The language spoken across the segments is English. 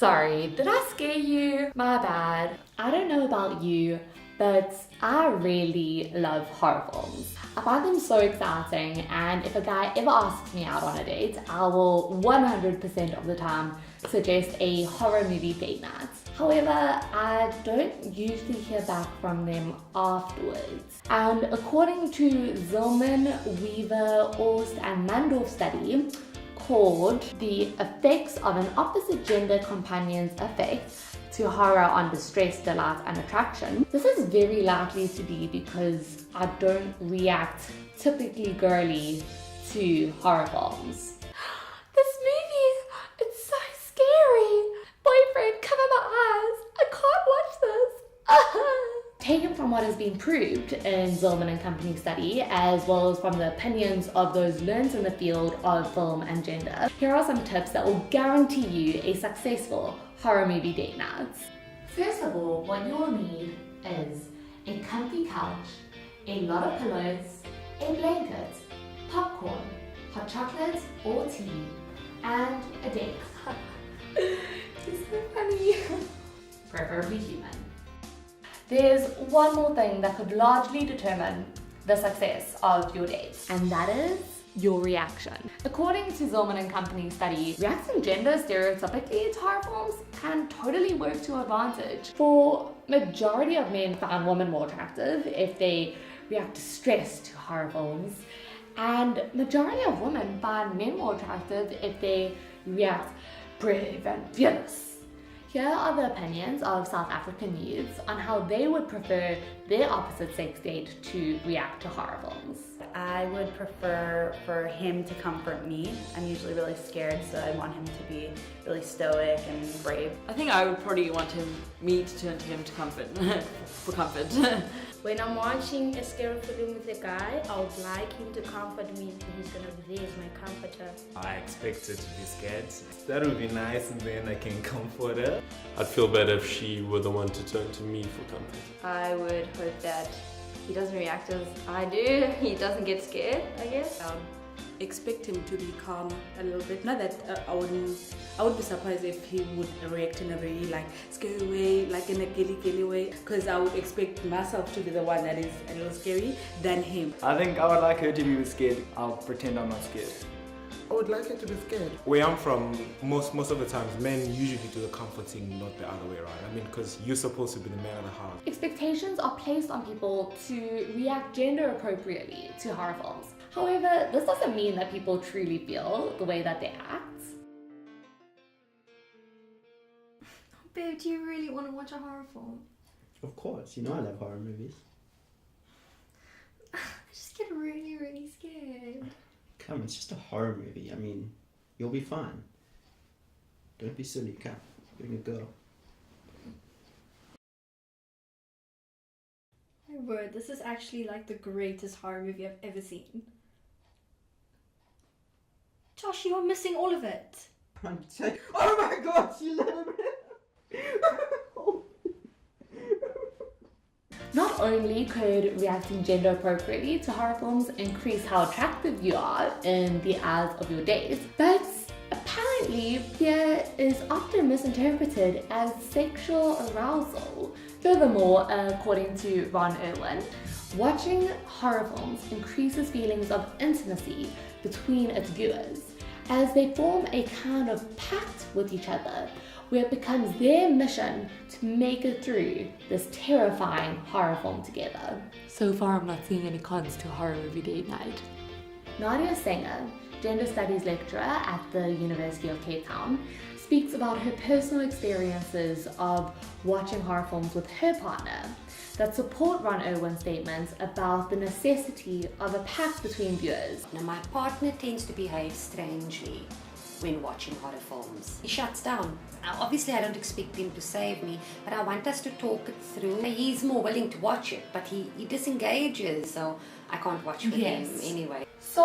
Sorry, did I scare you? My bad. I don't know about you, but I really love horror films. I find them so exciting, and if a guy ever asks me out on a date, I will 100% of the time suggest a horror movie date night. However, I don't usually hear back from them afterwards. And according to Zillman, Weaver, Orst and Mandorf study called The Effects of an Opposite Gender Companion's Effect to Horror on Distress, Delight and Attraction, this is very likely to be because I don't react typically girly to horror films. This movie, it's so scary. Boyfriend, cover my eyes. I can't watch this. Taken from what has been proved in Zillman and Company study, as well as from the opinions of those learned in the field of film and gender, here are some tips that will guarantee you a successful horror movie date night. First of all, what you will need is a comfy couch, a lot of pillows, a blanket, popcorn, hot chocolate or tea, and a date. It's so funny. Preferably human. There's one more thing that could largely determine the success of your date, and that is your reaction. According to Zillman and Company study, reacting gender stereotypically to horror films can totally work to advantage. For majority of men find women more attractive if they react distressed to horror films, and majority of women find men more attractive if they react brave and fearless. Here are the opinions of South African youths on how they would prefer their opposite sex date to react to horror films. I would prefer for him to comfort me. I'm usually really scared, so I want him to be really stoic and brave. I think I would probably want me to turn to him to comfort, for comfort. When I'm watching a scary film with a guy, I would like him to comfort me. He's gonna be there as my comforter. I expect her to be scared. That would be nice, and then I can comfort her. I'd feel better if she were the one to turn to me for comfort. I would hope that he doesn't react as I do. He doesn't get scared, I guess. Expect him to be calm a little bit. Not that I would be surprised if he would react in a very scary way, like in a gilly way, because I would expect myself to be the one that is a little scary than him. I think I would like her to be scared. I'll pretend I'm not scared. I would like her to be scared. Where I'm from, most of the times, men usually do the comforting, not the other way around. I mean, because you're supposed to be the man of the house. Expectations are placed on people to react gender appropriately to horror films. However, this doesn't mean that people truly feel the way that they act. Babe, do you really want to watch a horror film? Of course, you know I love horror movies. I just get really, really scared. Come, it's just a horror movie. I mean, you'll be fine. Don't be silly, come. You're a girl. My word, this is actually like the greatest horror movie I've ever seen. Josh, you are missing all of it. Oh my gosh, you let him in. Not only could reacting gender appropriately to horror films increase how attractive you are in the eyes of your date, but apparently fear is often misinterpreted as sexual arousal. Furthermore, according to Ron Irwin, watching horror films increases feelings of intimacy between its viewers as they form a kind of pact with each other, where it becomes their mission to make it through this terrifying horror film together. So far, I'm not seeing any cons to horror movie date night. Nadia Sanger, gender studies lecturer at the University of Cape Town, speaks about her personal experiences of watching horror films with her partner that support Ron Irwin's statements about the necessity of a pact between viewers. Now, my partner tends to behave strangely when watching horror films. He shuts down. Now, obviously I don't expect him to save me, but I want us to talk it through. He's more willing to watch it, but he disengages, so I can't watch with him anyway. So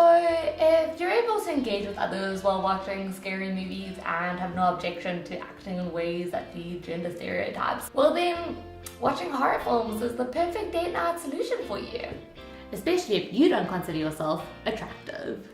if you're able to engage with others while watching scary movies and have no objection to acting in ways that feed gender stereotypes, well then watching horror films is the perfect date night solution for you, especially if you don't consider yourself attractive.